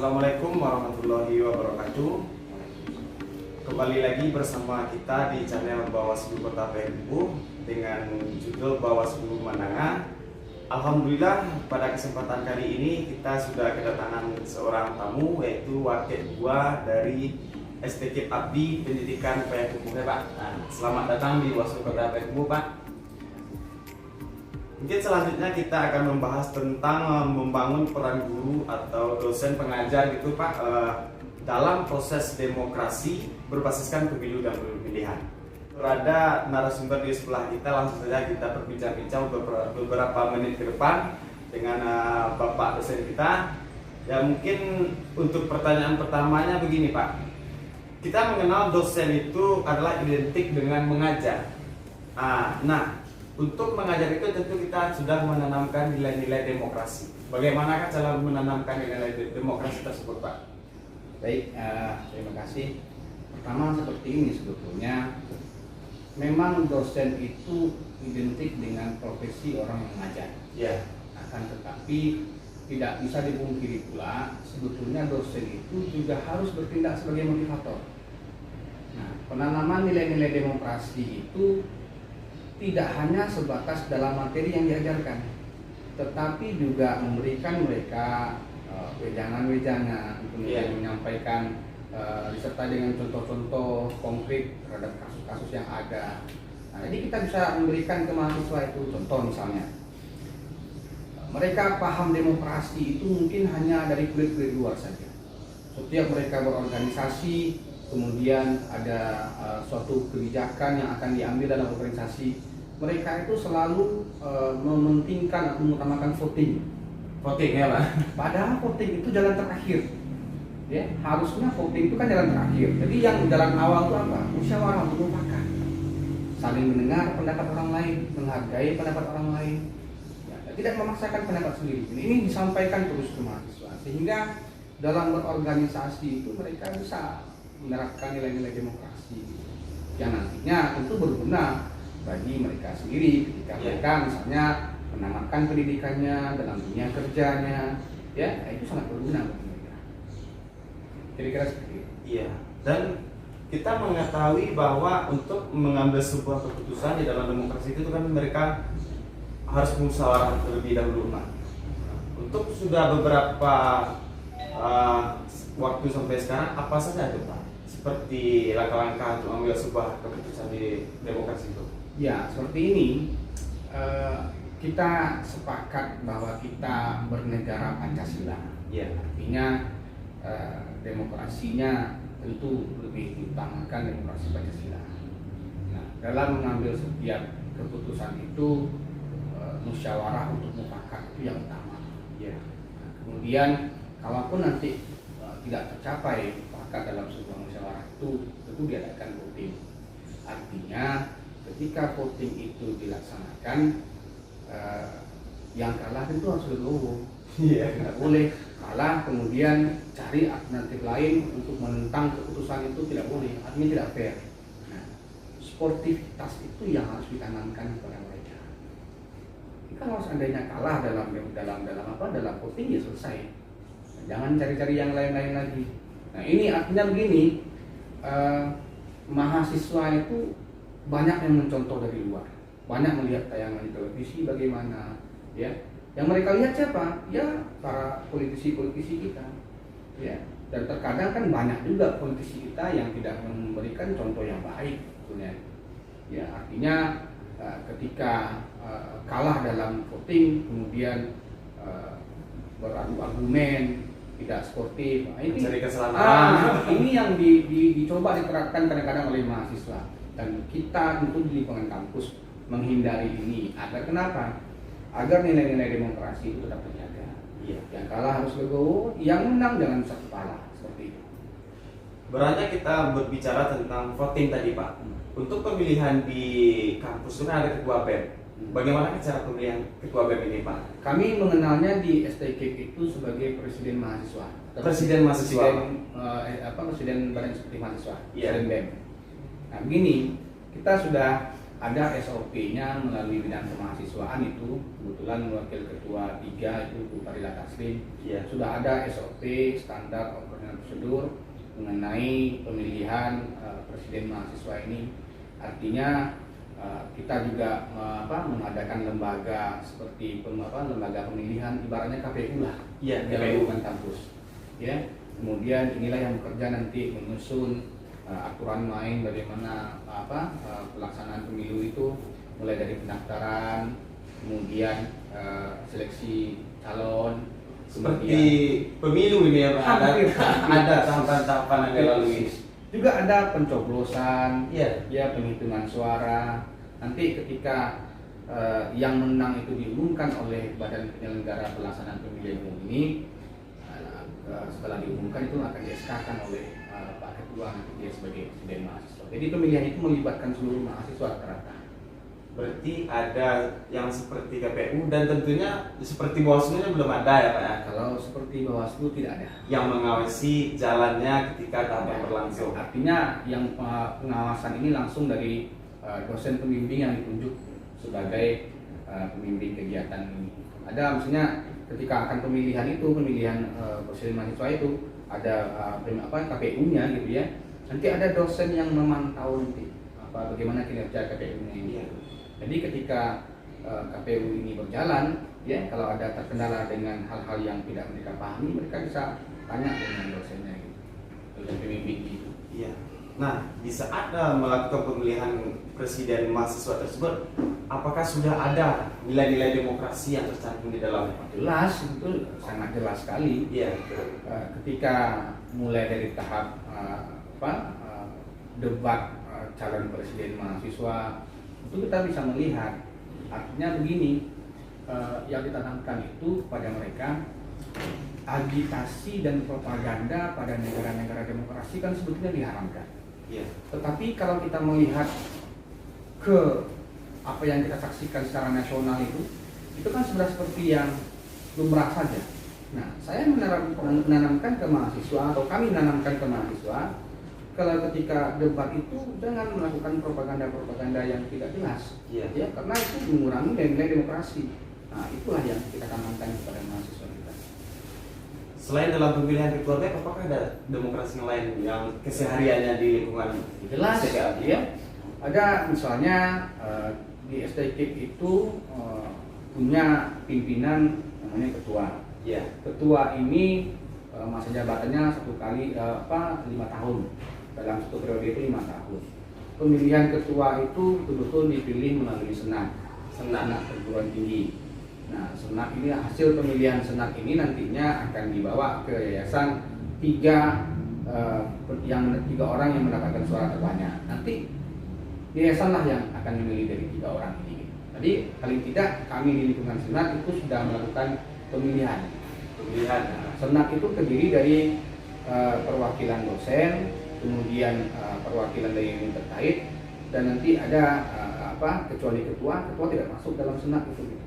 Assalamualaikum warahmatullahi wabarakatuh. Kembali lagi bersama kita di channel Bawaslu Kota PNU dengan judul Bawaslu Mananga. Alhamdulillah pada kesempatan kali ini kita sudah kedatangan seorang tamu, yaitu wakil ketua dari STK Abdi Pendidikan PNU, Pak. Selamat datang di Bawaslu Kota PNU, Pak. Mungkin selanjutnya kita akan membahas tentang membangun peran guru atau dosen pengajar gitu, Pak, dalam proses demokrasi berbasiskan pemilu dan pemilihan. Ada narasumber di sebelah kita, langsung saja kita berbincang-bincang beberapa menit ke depan dengan Bapak dosen kita. Ya, mungkin untuk pertanyaan pertamanya begini, Pak. Kita mengenal dosen itu adalah identik dengan mengajar. Untuk mengajar itu tentu kita sudah menanamkan nilai-nilai demokrasi. Bagaimanakah cara menanamkan nilai demokrasi tersebut, Pak? Baik, terima kasih. Pertama seperti ini sebetulnya, memang dosen itu identik dengan profesi orang yang mengajar. Ya. Akan tetapi tidak bisa dipungkiri pula, sebetulnya dosen itu juga harus bertindak sebagai motivator. Nah, penanaman nilai-nilai demokrasi itu tidak hanya sebatas dalam materi yang diajarkan, tetapi juga memberikan mereka wejangan-wejangan, kemudian menyampaikan disertai dengan contoh-contoh konkret terhadap kasus-kasus yang ada. Nah, jadi kita bisa memberikan ke mahasiswa itu contoh, misalnya mereka paham demokrasi itu mungkin hanya dari kulit-kulit luar saja. Setiap mereka berorganisasi, kemudian ada suatu kebijakan yang akan diambil dalam organisasi, mereka itu selalu mementingkan atau mengutamakan voting Ya, Pak. Padahal voting itu jalan terakhir, ya, harusnya voting itu kan jalan terakhir. Jadi yang jalan awal itu apa? Musyawarah untuk mufakat, saling mendengar pendapat orang lain, menghargai pendapat orang lain, ya, tidak memaksakan pendapat sendiri. Ini disampaikan terus ke mahasiswa, sehingga dalam berorganisasi itu mereka bisa menerapkan nilai-nilai demokrasi yang nantinya tentu berguna bagi mereka sendiri ketika mereka misalnya menamatkan pendidikannya dalam dunia kerjanya, ya, itu sangat berguna bagi mereka. Kira-kira seperti itu. Iya. Dan kita mengetahui bahwa untuk mengambil sebuah keputusan di dalam demokrasi itu kan mereka harus musyawarah terlebih dahulu, Pak. Untuk sudah beberapa waktu sampai sekarang, apa saja itu, Pak? Seperti langkah-langkah untuk mengambil sebuah keputusan di demokrasi itu. Ya, seperti ini. Kita sepakat bahwa kita bernegara Pancasila. Ya. Artinya demokrasinya tentu lebih diutamakan demokrasi Pancasila. Nah, dalam mengambil setiap keputusan itu musyawarah untuk mufakat itu yang utama. Ya. Nah, kemudian kalaupun nanti tidak tercapai mufakat dalam sebuah musyawarah itu tentu diadakan voting. Artinya ketika voting itu dilaksanakan, yang kalah itu harus legowo. Tidak boleh kalah kemudian cari alternatif lain untuk menentang keputusan itu, tidak boleh. Artinya tidak fair. Nah, sportivitas itu yang harus ditanamkan kepada mereka. Kalau seandainya kalah dalam voting, ya selesai. Nah, jangan cari-cari yang lain-lain lagi. Nah, ini artinya begini, mahasiswa itu banyak yang mencontoh dari luar, banyak melihat tayangan di televisi bagaimana, ya. Yang mereka lihat siapa? Ya, para politisi-politisi kita, ya. Dan terkadang kan banyak juga politisi kita yang tidak memberikan contoh yang baik, sebetulnya. Ya, artinya ketika kalah dalam voting, kemudian beradu argumen, tidak sportif. Nah, ini yang dicoba diterapkan kadang-kadang oleh mahasiswa. Dan kita tentu di lingkungan kampus menghindari ini. Agar kenapa? Agar nilai-nilai demokrasi itu tetap terjaga. Iya. Yang kalah harus legowo, yang menang jangan satu kepala, seperti itu. Berarti kita berbicara tentang voting tadi, Pak. Untuk pemilihan di kampus itu ada ketua BEM. Bagaimana cara pemilihan ketua BEM ini, Pak? Kami mengenalnya di STK itu sebagai presiden mahasiswa. Presiden mahasiswa. Presiden Badan Eksekutif Mahasiswa. Iya. Presiden BEM. Nah, begini, kita sudah ada SOP-nya melalui bidang kemahasiswaan itu, kebetulan wakil ketua 3 itu Bu Farila Taslim, Iya. sudah ada SOP standar operasional prosedur mengenai pemilihan presiden mahasiswa ini. Artinya kita juga mengadakan lembaga seperti lembaga pemilihan, ibaratnya KPU lah, Iya, di KPU. lingkungan kampus. Ya, kemudian inilah yang bekerja nanti menyusun aturan main bagaimana pelaksanaan pemilu itu, mulai dari pendaftaran, kemudian seleksi calon, Seperti pemilu ini ya, Pak. Hampir. Ada tahapan-tahapan yang dilalui. juga ada pencoblosan, Iya. ya penghitungan suara. Nanti ketika yang menang itu diumumkan oleh Badan Penyelenggara Pelaksanaan Pemilihan Umum ini, setelah diumumkan itu akan di-SK-kan oleh Pak Ketua, nanti dia sebagai presiden mahasiswa. Jadi pemilihan itu melibatkan seluruh mahasiswa rata-rata. Berarti ada yang seperti KPU dan tentunya seperti Bawaslu-nya belum ada ya, Pak ya? Kalau seperti Bawaslu tidak ada. Yang mengawasi jalannya ketika tahapan berlangsung. Artinya yang pengawasan ini langsung dari dosen pembimbing yang ditunjuk sebagai pembimbing kegiatan ini. Ada misalnya ketika akan pemilihan presiden mahasiswa itu ada KPU-nya gitu ya. Nanti ada dosen yang memantau nanti bagaimana kinerja KPU-nya ini. Iya. Jadi ketika KPU ini berjalan, ya kalau ada terkendala dengan hal-hal yang tidak mereka pahami, mereka bisa tanya dengan dosennya gitu, dosen pembimbing gitu. Iya. Nah, di saat melakukan pemilihan presiden mahasiswa tersebut, apakah sudah ada nilai-nilai demokrasi yang tercantum di dalamnya? Jelas, itu sangat jelas sekali. Iya. Ketika mulai dari tahap debat calon presiden mahasiswa, itu kita bisa melihat, artinya begini, yang ditanamkan itu kepada mereka, agitasi dan propaganda pada negara-negara demokrasi kan sebetulnya diharamkan. Iya. Tetapi kalau kita melihat ke apa yang kita saksikan secara nasional itu kan sudah seperti yang lumrah saja. Nah, saya menanamkan ke mahasiswa, atau kami menanamkan ke mahasiswa, kalau ketika debat itu jangan melakukan propaganda-propaganda yang tidak jelas, Iya. ya, karena itu mengurangi nilai-nilai demokrasi. Nah, itulah yang kita tanamkan kepada mahasiswa kita. Selain dalam pemilihan ketua BEM, apakah ada demokrasi yang lain yang kesehariannya di lingkungan Jelas, STKA? ya. Ada misalnya di STKIP itu punya pimpinan namanya ketua. Iya. Ketua ini masa jabatannya 5 tahun. Dalam satu periode itu 5 tahun. Pemilihan ketua itu betul-betul dipilih melalui senat perguruan tinggi. Nah, senat ini, hasil pemilihan senat ini nantinya akan dibawa ke yayasan tiga orang yang mendapatkan suara terbanyak. Nanti yayasan lah yang akan memilih dari 3 orang ini. Jadi paling tidak kami di lingkungan senat itu sudah melakukan pemilihan. Senat itu terdiri dari perwakilan dosen, kemudian perwakilan dari yang terkait, dan nanti ada kecuali ketua tidak masuk dalam senat itu.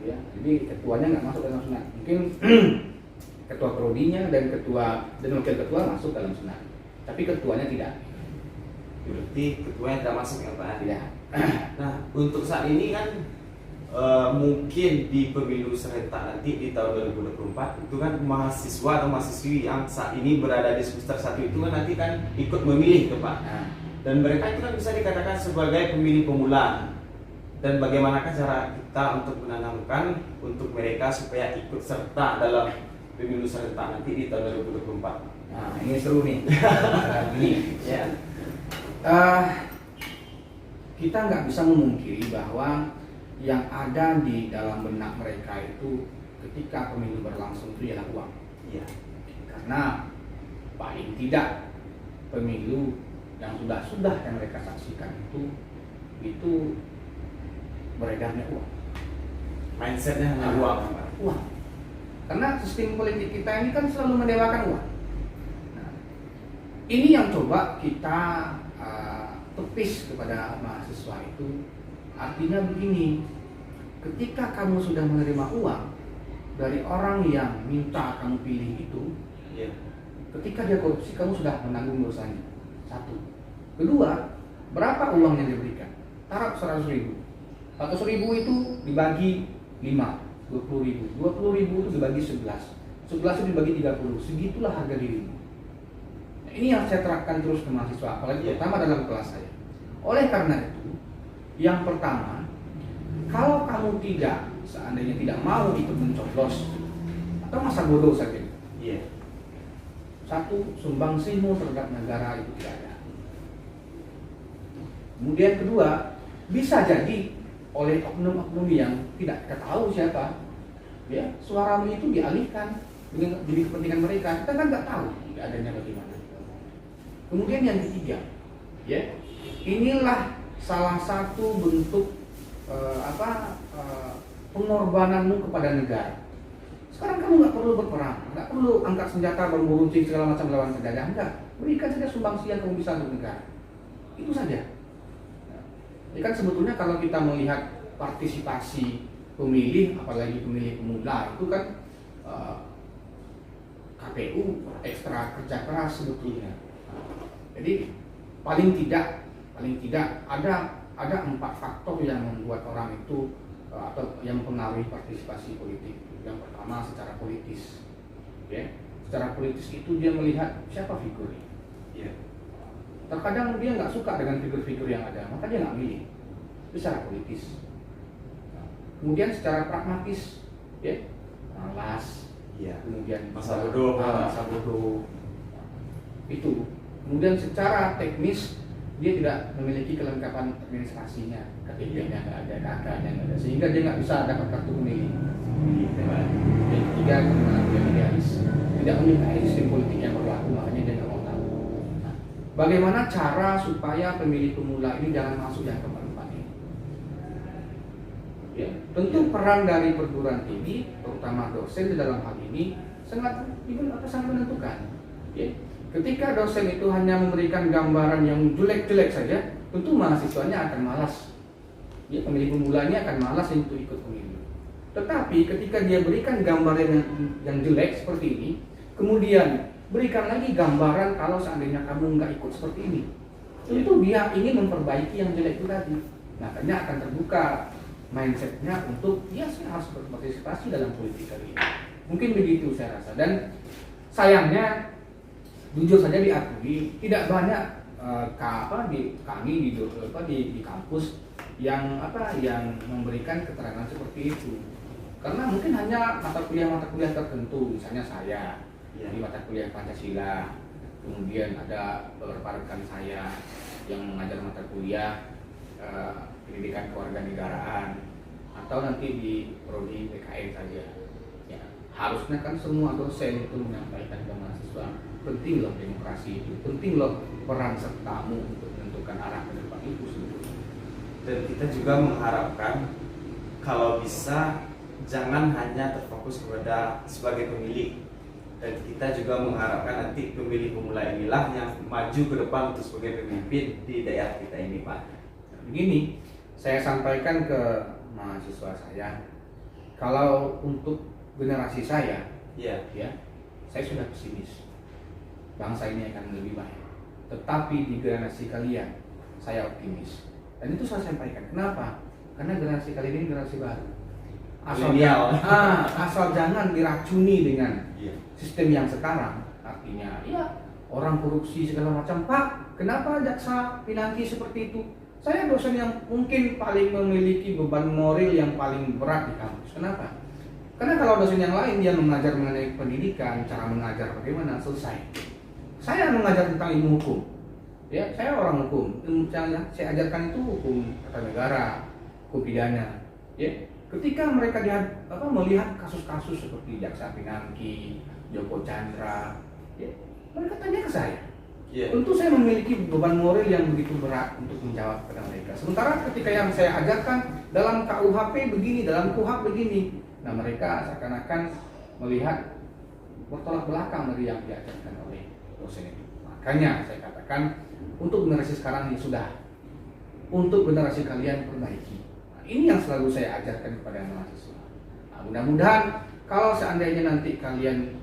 Ya, jadi ketuanya nggak masuk dalam senat. Mungkin ketua prodinya dan wakil ketua masuk dalam senat, tapi ketuanya tidak. Berarti ketuanya tidak masuk ya, Pak? Tidak. Nah, untuk saat ini kan mungkin di pemilu serentak nanti di tahun 2024 itu kan mahasiswa atau mahasiswi yang saat ini berada di semester 1 itu kan nanti kan ikut memilih tuh, Pak. Nah, Dan mereka itu kan bisa dikatakan sebagai pemilih pemula. Dan bagaimanakah cara kita untuk menanamkan untuk mereka supaya ikut serta dalam pemilu serentak nanti di tahun 2024? Nah, ini seru nih. Ini ya. Kita nggak bisa memungkiri bahwa yang ada di dalam benak mereka itu ketika pemilu berlangsung itu ialah uang. Iya. Karena paling tidak pemilu yang sudah yang mereka saksikan itu beredarnya uang. Mindsetnya hanya Uang. Karena sistem politik kita ini kan selalu mendewakan uang. Nah, ini yang coba kita tepis kepada mahasiswa itu. Artinya begini, ketika kamu sudah menerima uang dari orang yang minta kamu pilih itu, Iya. ketika dia korupsi kamu sudah menanggung dosanya. 1. Kedua, berapa uang yang diberikan? taraf 100.000. 100.000 itu dibagi 5, 20.000. 20.000 itu dibagi 11. 11 itu dibagi 30. Segitulah harga dirimu. Nah, ini yang saya terapkan terus ke mahasiswa, apalagi terutama dalam kelas saya. Oleh karena itu, yang pertama, kalau kamu seandainya tidak mau ikut mencoblos atau masa bodoh saja, satu, sumbangsimu terhadap negara itu tidak ada. Kemudian kedua, bisa jadi oleh oknum-oknum yang tidak kita tahu siapa, ya, suaramu itu dialihkan demi kepentingan mereka. Kita kan nggak tahu adanya bagaimana. Kemudian yang ketiga, ya, inilah salah satu bentuk pengorbananmu kepada negara. Sekarang kamu nggak perlu berperang, nggak perlu angkat senjata, beruncing segala macam melawan penjajah, enggak. Berikan saja sumbangsi yang kamu bisa untuk negara. Itu saja. Ini kan sebetulnya kalau kita melihat partisipasi pemilih, apalagi pemilih pemula, itu kan KPU ekstra kerja keras sebetulnya. Jadi paling tidak ada 4 faktor yang membuat orang itu atau yang mempengaruhi partisipasi politik. Yang pertama secara politis, ya. Secara politis itu dia melihat siapa figurnya. Ya. Terkadang dia nggak suka dengan figur-figur yang ada, maka dia nggak milih. Itu secara politis. Kemudian secara pragmatis, ya, malas. Ya. Kemudian masa bodoh. Itu. Kemudian secara teknis dia tidak memiliki kelengkapan administrasinya, KTP-nya nggak ada, KK-nya nggak ada, sehingga dia nggak bisa dapat kartu pemilih. Yang ketiga, karena dia idealis, tidak menyukai sistem politik yang berlaku, makanya dia nggak mau tahu. Nah, bagaimana cara supaya pemilih pemula ini jangan masuk yang keempat ini? Ya, tentu peran dari perguruan tinggi, terutama dosen di dalam hal ini sangat menentukan. Ya. Ketika dosen itu hanya memberikan gambaran yang jelek-jelek saja, tentu mahasiswanya akan malas. Ya, pemilih pemulanya akan malas untuk ikut pemilu. Tetapi ketika dia berikan gambaran yang jelek seperti ini, kemudian berikan lagi gambaran kalau seandainya kamu nggak ikut seperti ini, tentu dia ingin memperbaiki yang jelek itu tadi. Makanya akan terbuka mindsetnya untuk saya harus berpartisipasi dalam politik kali ini. Mungkin begitu saya rasa. Dan sayangnya, jujur saja diakui, tidak banyak kami di kampus yang memberikan keterangan seperti itu. Karena mungkin hanya mata kuliah tertentu, misalnya saya di mata kuliah Pancasila, kemudian ada beberapa rekan saya yang mengajar mata kuliah pendidikan kewarganegaraan, atau nanti di prodi PKN saja. Ya, harusnya kan semua dosen itu menyampaikan ke mahasiswa, penting loh demokrasi itu, penting loh peran sertamu untuk menentukan arah ke depan itu sebetulnya. Dan kita juga mengharapkan kalau bisa jangan hanya terfokus kepada sebagai pemilih, dan kita juga mengharapkan nanti pemilih pemula inilah yang maju ke depan untuk sebagai pemimpin di daerah kita ini, Pak. Begini, saya sampaikan ke mahasiswa saya, kalau untuk generasi saya, ya, saya sudah pesimis. Bangsa ini akan lebih baik. Tetapi di generasi kalian, saya optimis. Dan itu saya sampaikan. Kenapa? Karena generasi kalian ini generasi baru. Asal jangan diracuni dengan sistem yang sekarang. Artinya, orang korupsi segala macam. Pak, kenapa jaksa Pinangki seperti itu? Saya dosen yang mungkin paling memiliki beban moral yang paling berat di kampus. Kenapa? Karena kalau dosen yang lain dia mengajar mengenai pendidikan, cara mengajar bagaimana, selesai. Saya mengajar tentang ilmu hukum. Ya, saya orang hukum. Ilmu yang saya ajarkan itu hukum tata negara, hukum pidana. Ya, ketika mereka melihat kasus-kasus seperti jaksa Pinangki, Joko Chandra, ya, mereka tanya ke saya. Tentu saya memiliki beban moral yang begitu berat untuk menjawab kepada mereka. Sementara ketika yang saya ajarkan dalam KUHP begini, dalam KUHP begini, nah mereka seakan-akan melihat bertolak belakang dari yang diajarkan oleh dosen itu. Makanya saya katakan untuk generasi sekarang ini sudah, untuk generasi kalian perbaiki. Nah, ini yang selalu saya ajarkan kepada mahasiswa. Nah, mudah-mudahan kalau seandainya nanti kalian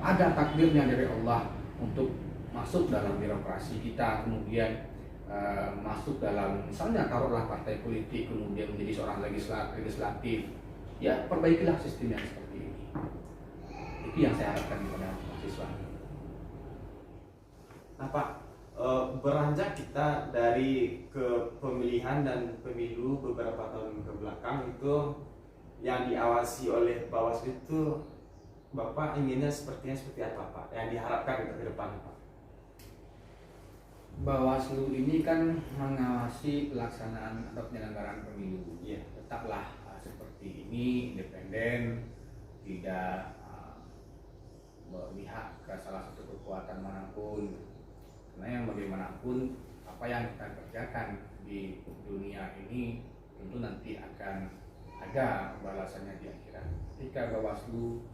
ada takdirnya dari Allah untuk masuk dalam birokrasi kita, kemudian masuk dalam, misalnya taruhlah partai politik kemudian menjadi seorang legislatif, ya perbaikilah sistem yang seperti ini. Itu yang saya harapkan kepada mahasiswa. Nah Pak, beranjak kita dari ke pemilihan dan pemilu beberapa tahun ke belakang itu yang diawasi oleh Bawaslu itu, Bapak inginnya seperti apa Pak? Yang diharapkan untuk ke depan Pak? Bawaslu ini kan mengawasi pelaksanaan atau penyelenggaraan pemilu. Iya. Tetaplah seperti ini, independen, tidak berpihak ke salah satu kekuatan manapun. Karena yang bagaimanapun apa yang kita kerjakan di dunia ini tentu nanti akan ada balasannya di akhirat. Ketika Bawaslu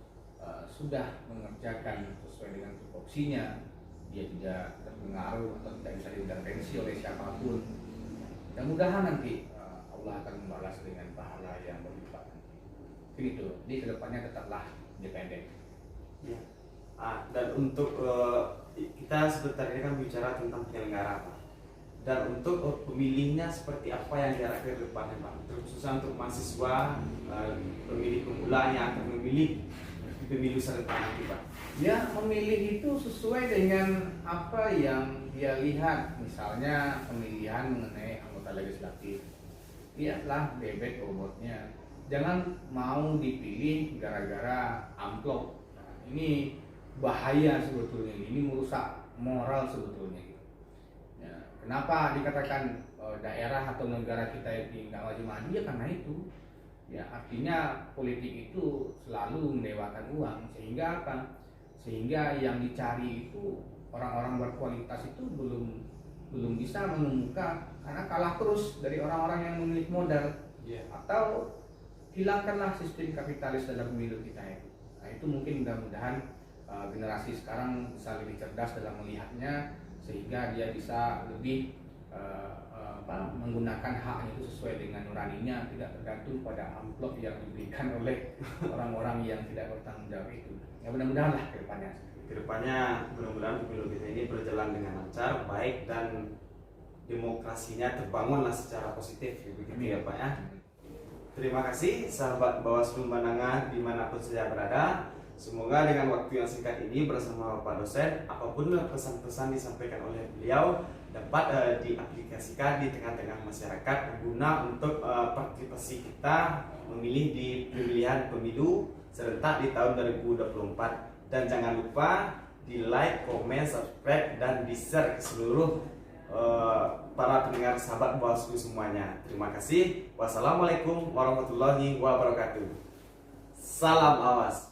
sudah mengerjakan sesuai dengan tupoksinya, dia tidak terpengaruh atau tidak bisa diintervensi oleh siapapun. Mudah-mudahan nanti Allah akan membalas dengan pahala yang berlipat. Begitu. Jadi kedepannya tetaplah independen. Ya. Dan untuk kita sebentar ini kan bicara tentang penyelenggara Pak. Dan untuk pemilihnya seperti apa yang diharapkan ke depannya Pak? Terkhususnya untuk mahasiswa, pemilih pemula yang akan memilih pemilu serentak nanti Pak. Ya, memilih itu sesuai dengan apa yang dia lihat. Misalnya pemilihan mengenai anggota legislatif, lihatlah bebek bobotnya. Jangan mau dipilih gara-gara amplop. Nah, ini bahaya sebetulnya. Ini merusak moral sebetulnya. Ya, kenapa dikatakan daerah atau negara kita ini nggak maju-maju? Ya karena itu. Ya, artinya politik itu selalu mendewakan uang, sehingga apa? Sehingga yang dicari itu orang-orang berkualitas itu belum bisa menemukan, karena kalah terus dari orang-orang yang memiliki modal. Atau hilangkanlah sistem kapitalis dalam pemilu kita itu. Nah, itu mungkin mudah-mudahan generasi sekarang bisa lebih cerdas dalam melihatnya, sehingga dia bisa lebih menggunakan haknya itu sesuai dengan nuraninya, tidak tergantung pada amplop yang diberikan oleh orang-orang yang tidak bertanggung jawab itu. Ya mudah-mudahan lah kedepannya Mudah-mudahan pemilu kita ini berjalan dengan lancar, baik, dan demokrasinya terbangunlah secara positif, begitu ya Pak ya. Terima kasih sahabat Bawaslu Bandangan dimanapun saja berada. Semoga dengan waktu yang singkat ini bersama Pak dosen, apapun pesan-pesan disampaikan oleh beliau dapat diaplikasikan di tengah-tengah masyarakat guna untuk partisipasi kita memilih di pemilihan pemilu serentak di tahun 2024. Dan jangan lupa di like, komen, subscribe, dan di share ke seluruh para pendengar sahabat Bawaslu semuanya. Terima kasih. Wassalamualaikum warahmatullahi wabarakatuh. Salam awas.